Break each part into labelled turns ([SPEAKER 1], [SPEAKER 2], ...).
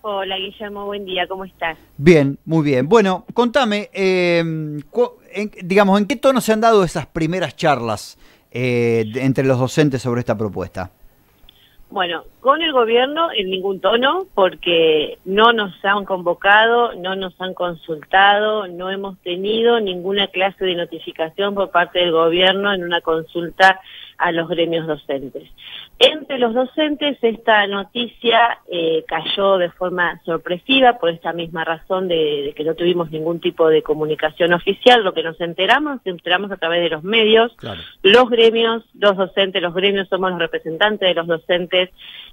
[SPEAKER 1] Hola Guillermo, buen día, ¿cómo estás?
[SPEAKER 2] Bien, muy bien. Bueno, contame, digamos, ¿en qué tono se han dado esas primeras charlas entre los docentes sobre esta propuesta?
[SPEAKER 1] Bueno, con el gobierno en ningún tono, porque no nos han convocado, no nos han consultado, no hemos tenido ninguna clase de notificación por parte del gobierno en una consulta a los gremios docentes. Entre los docentes esta noticia cayó de forma sorpresiva por esta misma razón de que no tuvimos ningún tipo de comunicación oficial. Lo que nos enteramos a través de los medios.
[SPEAKER 2] Claro.
[SPEAKER 1] Los gremios, los docentes, los gremios somos los representantes de los docentes,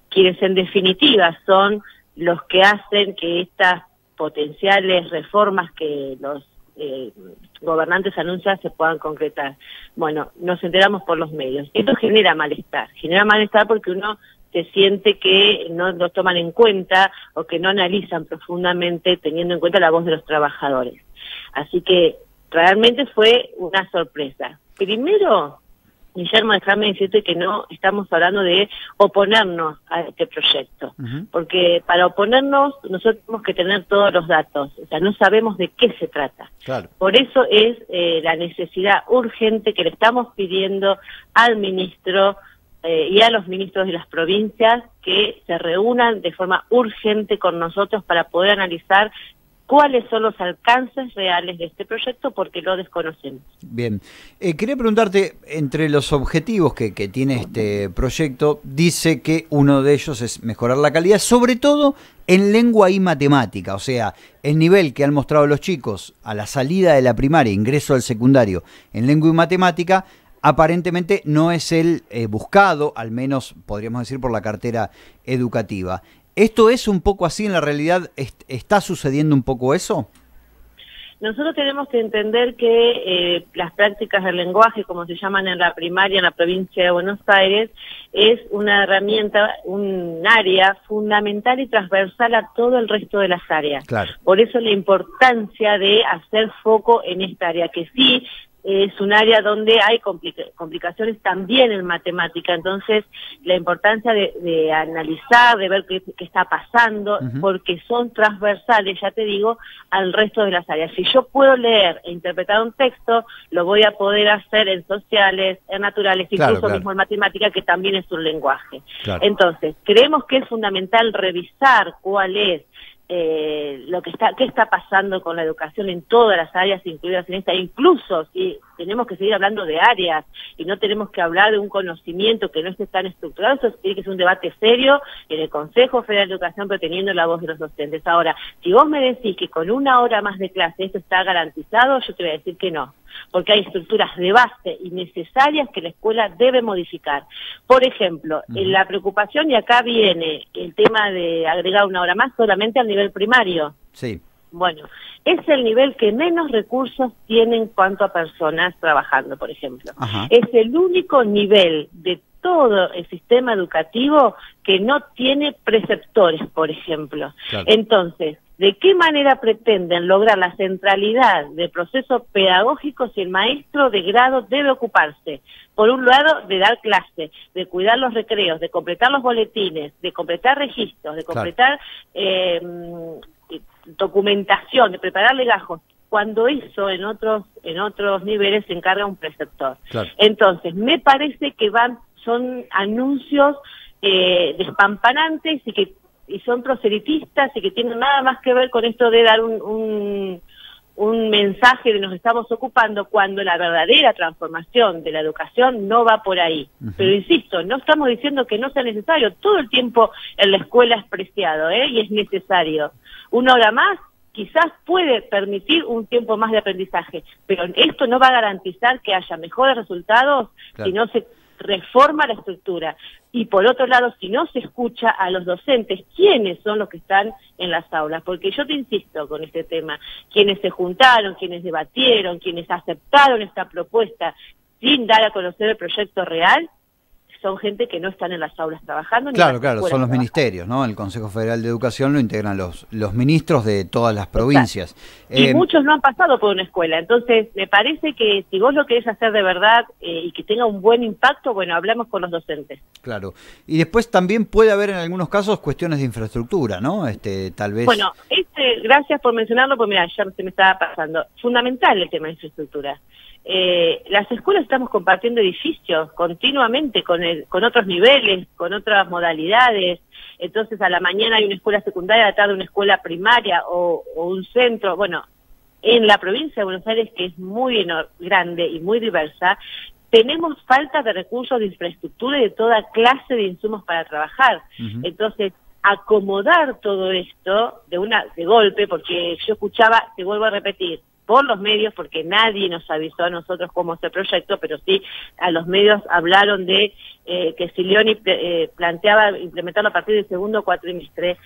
[SPEAKER 1] quienes en definitiva son los que hacen que estas potenciales reformas que los gobernantes anuncian se puedan concretar. Bueno, nos enteramos por los medios. Esto genera malestar porque uno se siente que no lo toman en cuenta o que no analizan profundamente teniendo en cuenta la voz de los trabajadores. Así que realmente fue una sorpresa. Primero, Guillermo, déjame decirte que no estamos hablando de oponernos a este proyecto, porque para oponernos nosotros tenemos que tener todos los datos, o sea, no sabemos de qué se trata.
[SPEAKER 2] Claro.
[SPEAKER 1] Por eso es la necesidad urgente que le estamos pidiendo al ministro y a los ministros de las provincias que se reúnan de forma urgente con nosotros para poder analizar cuáles son los alcances reales de este proyecto, porque lo desconocemos.
[SPEAKER 2] Bien. Quería preguntarte, entre los objetivos que tiene este proyecto, dice que uno de ellos es mejorar la calidad, sobre todo en lengua y matemática, o sea, el nivel que han mostrado los chicos a la salida de la primaria, ingreso al secundario, en lengua y matemática, aparentemente no es el buscado, al menos podríamos decir por la cartera educativa. ¿Esto es un poco así en la realidad? ¿Está sucediendo un poco eso?
[SPEAKER 1] Nosotros tenemos que entender que las prácticas del lenguaje, como se llaman en la primaria en la provincia de Buenos Aires, es una herramienta, un área fundamental y transversal a todo el resto de las áreas.
[SPEAKER 2] Claro.
[SPEAKER 1] Por eso la importancia de hacer foco en esta área, que sí es un área donde hay complicaciones también en matemática. Entonces la importancia de analizar, de ver qué está pasando, porque son transversales, ya te digo, al resto de las áreas. Si yo puedo leer e interpretar un texto, lo voy a poder hacer en sociales, en naturales, incluso
[SPEAKER 2] claro.
[SPEAKER 1] mismo en matemática, que también es un lenguaje.
[SPEAKER 2] Claro.
[SPEAKER 1] Entonces creemos que es fundamental revisar cuál es qué está pasando con la educación en todas las áreas incluidas en esta, incluso si tenemos que seguir hablando de áreas y no tenemos que hablar de un conocimiento que no esté tan estructurado. Eso tiene que ser un debate serio en el Consejo Federal de Educación, pero teniendo la voz de los docentes. Ahora, si vos me decís que con una hora más de clase esto está garantizado, yo te voy a decir que no, porque hay estructuras de base y necesarias que la escuela debe modificar. Por ejemplo, en la preocupación, y acá viene el tema de agregar una hora más solamente al nivel primario.
[SPEAKER 2] Sí.
[SPEAKER 1] Bueno, es el nivel que menos recursos tiene en cuanto a personas trabajando, por ejemplo.
[SPEAKER 2] Ajá.
[SPEAKER 1] Es el único nivel de todo el sistema educativo que no tiene preceptores, por ejemplo.
[SPEAKER 2] Claro.
[SPEAKER 1] Entonces, ¿de qué manera pretenden lograr la centralidad del proceso pedagógico si el maestro de grado debe ocuparse, por un lado, de dar clase, de cuidar los recreos, de completar los boletines, de completar registros, de completar documentación, de preparar legajos, cuando eso en otros niveles se encarga un preceptor?
[SPEAKER 2] Claro.
[SPEAKER 1] Entonces, me parece que son anuncios despampanantes y son proselitistas y que tienen nada más que ver con esto de dar un mensaje de nos estamos ocupando, cuando la verdadera transformación de la educación no va por ahí. Pero insisto, no estamos diciendo que no sea necesario. Todo el tiempo en la escuela es preciado, y es necesario. Una hora más quizás puede permitir un tiempo más de aprendizaje, pero esto no va a garantizar que haya mejores resultados. Claro. Si no se reforma la estructura. Y por otro lado, si no se escucha a los docentes, ¿quiénes son los que están en las aulas? Porque yo te insisto con este tema, quienes se juntaron, quienes debatieron, quienes aceptaron esta propuesta sin dar a conocer el proyecto real, son gente que no están en las aulas trabajando.
[SPEAKER 2] Claro, claro, son los ministerios, ¿no? El Consejo Federal de Educación lo integran los ministros de todas las provincias.
[SPEAKER 1] Y muchos no han pasado por una escuela, entonces me parece que si vos lo querés hacer de verdad y que tenga un buen impacto, bueno, hablamos con los docentes.
[SPEAKER 2] Claro, y después también puede haber en algunos casos cuestiones de infraestructura, ¿no? Tal vez...
[SPEAKER 1] Bueno, gracias por mencionarlo, porque mira, ya se me estaba pasando. Fundamental el tema de infraestructura. Las escuelas estamos compartiendo edificios continuamente con otros niveles, con otras modalidades. Entonces a la mañana hay una escuela secundaria, a la tarde una escuela primaria o un centro. Bueno, en la provincia de Buenos Aires, que es muy grande y muy diversa, tenemos falta de recursos de infraestructura y de toda clase de insumos para trabajar. Entonces, acomodar todo esto de golpe, porque yo escuchaba, te vuelvo a repetir, por los medios, porque nadie nos avisó a nosotros cómo es el proyecto, pero sí a los medios hablaron de que Silioni planteaba implementarlo a partir del segundo cuatrimestre.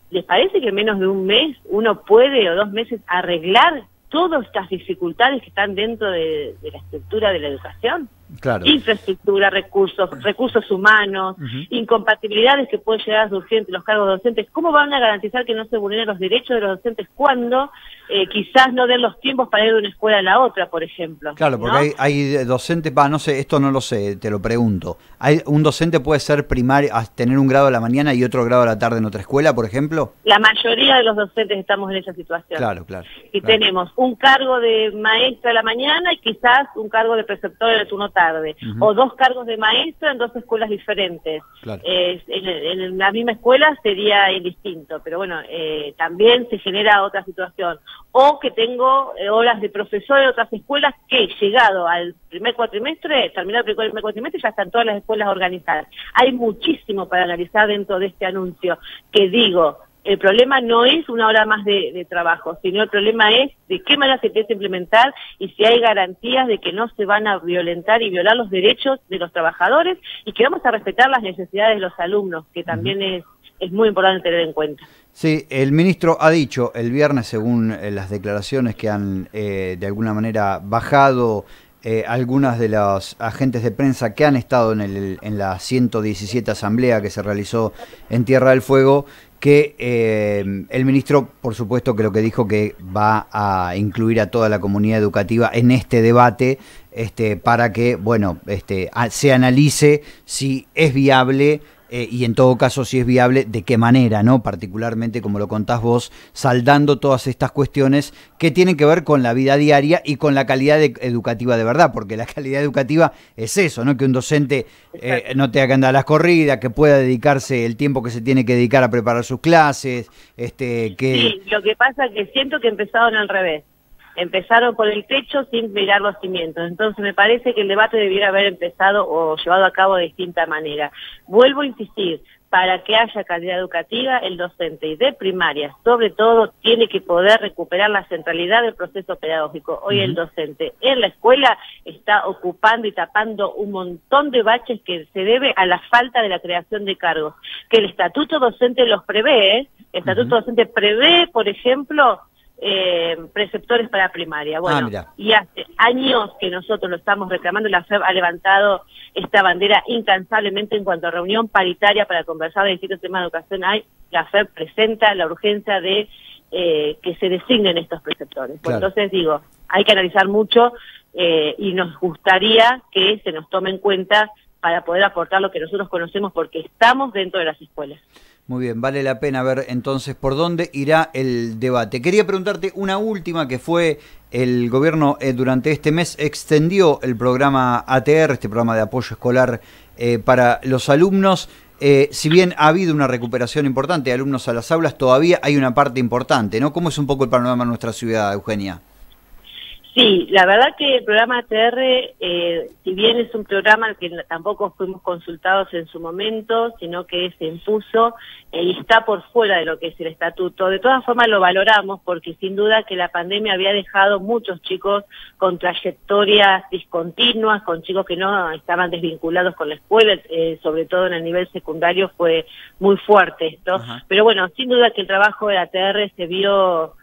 [SPEAKER 1] ¿Les parece que en menos de un mes uno puede o 2 meses arreglar todas estas dificultades que están dentro de la estructura de la educación?
[SPEAKER 2] Claro.
[SPEAKER 1] Infraestructura, recursos humanos, incompatibilidades que pueden llegar a surgir entre los cargos docentes. ¿Cómo van a garantizar que no se vulneren los derechos de los docentes cuando quizás no den los tiempos para ir de una escuela a la otra, por ejemplo?
[SPEAKER 2] Claro, porque ¿no? hay docentes, no sé, esto no lo sé, te lo pregunto. ¿Un docente puede ser primario, tener un grado a la mañana y otro grado a la tarde en otra escuela, por ejemplo?
[SPEAKER 1] La mayoría de los docentes estamos en esa situación.
[SPEAKER 2] Claro, claro.
[SPEAKER 1] Y tenemos un cargo de maestra a la mañana y quizás un cargo de preceptor en el turno tarde, o 2 cargos de maestra en 2 escuelas diferentes. Claro. En la misma escuela sería indistinto, pero bueno, también se genera otra situación. O que tengo horas de profesor en otras escuelas que, llegado al primer cuatrimestre, terminado el primer cuatrimestre, ya están todas las escuelas organizadas. Hay muchísimo para analizar dentro de este anuncio, que digo, el problema no es una hora más de trabajo, sino el problema es de qué manera se piensa implementar y si hay garantías de que no se van a violentar y violar los derechos de los trabajadores y que vamos a respetar las necesidades de los alumnos, que también es muy importante tener en cuenta.
[SPEAKER 2] Sí, el ministro ha dicho el viernes, según las declaraciones que han de alguna manera bajado algunas de los agentes de prensa que han estado en la 117 asamblea que se realizó en Tierra del Fuego, que el ministro, por supuesto, que lo que dijo que va a incluir a toda la comunidad educativa en este debate, para que, bueno, se analice si es viable y en todo caso si es viable, de qué manera, ¿no? Particularmente, como lo contás vos, saldando todas estas cuestiones que tienen que ver con la vida diaria y con la calidad educativa de verdad, porque la calidad educativa es eso, ¿no? Que un docente no tenga que andar a las corridas, que pueda dedicarse el tiempo que se tiene que dedicar a preparar sus clases,
[SPEAKER 1] Sí, lo que pasa es que siento que empezaron al revés. Empezaron por el techo sin mirar los cimientos. Entonces me parece que el debate debiera haber empezado o llevado a cabo de distinta manera. Vuelvo a insistir, para que haya calidad educativa, el docente y de primaria, sobre todo, tiene que poder recuperar la centralidad del proceso pedagógico. Hoy el docente en la escuela está ocupando y tapando un montón de baches que se debe a la falta de la creación de cargos, que el estatuto docente los prevé, El estatuto docente prevé, por ejemplo, preceptores para primaria. Bueno, y hace años que nosotros lo estamos reclamando, la FEB ha levantado esta bandera incansablemente en cuanto a reunión paritaria para conversar de distintos temas de educación. La FEB presenta la urgencia de que se designen estos preceptores. Claro. Entonces digo, hay que analizar mucho y nos gustaría que se nos tome en cuenta para poder aportar lo que nosotros conocemos, porque estamos dentro de las escuelas.
[SPEAKER 2] Muy bien, vale la pena ver entonces por dónde irá el debate. Quería preguntarte una última, que fue el gobierno durante este mes extendió el programa ATR, este programa de apoyo escolar para los alumnos. Si bien ha habido una recuperación importante de alumnos a las aulas, todavía hay una parte importante, ¿no? ¿Cómo es un poco el panorama en nuestra ciudad, Eugenia?
[SPEAKER 1] Sí, la verdad que el programa ATR, si bien es un programa al que tampoco fuimos consultados en su momento, sino que se impuso y está por fuera de lo que es el estatuto, de todas formas lo valoramos porque sin duda que la pandemia había dejado muchos chicos con trayectorias discontinuas, con chicos que no estaban desvinculados con la escuela, sobre todo en el nivel secundario fue muy fuerte esto. Pero bueno, sin duda que el trabajo del ATR se vio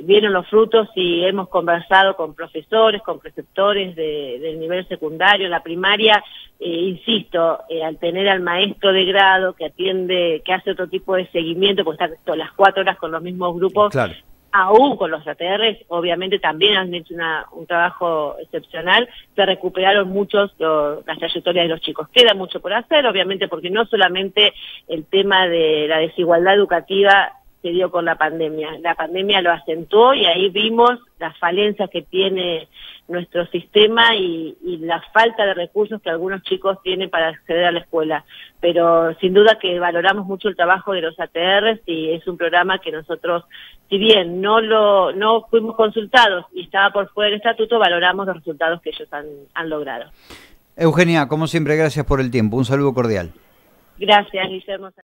[SPEAKER 1] vieron los frutos y hemos conversado con profesores, con preceptores del nivel secundario, la primaria, insisto, al tener al maestro de grado que atiende, que hace otro tipo de seguimiento, porque está todas las 4 horas con los mismos grupos,
[SPEAKER 2] Claro.
[SPEAKER 1] Aún con los ATRs, obviamente también han hecho un trabajo excepcional, se recuperaron muchos las trayectorias de los chicos. Queda mucho por hacer, obviamente, porque no solamente el tema de la desigualdad educativa se dio con la pandemia lo acentuó y ahí vimos las falencias que tiene nuestro sistema y la falta de recursos que algunos chicos tienen para acceder a la escuela. Pero sin duda que valoramos mucho el trabajo de los ATRs y es un programa que nosotros, si bien no fuimos consultados y estaba por fuera del estatuto, valoramos los resultados que ellos han logrado.
[SPEAKER 2] Eugenia, como siempre, gracias por el tiempo. Un saludo cordial.
[SPEAKER 1] Gracias, Guillermo.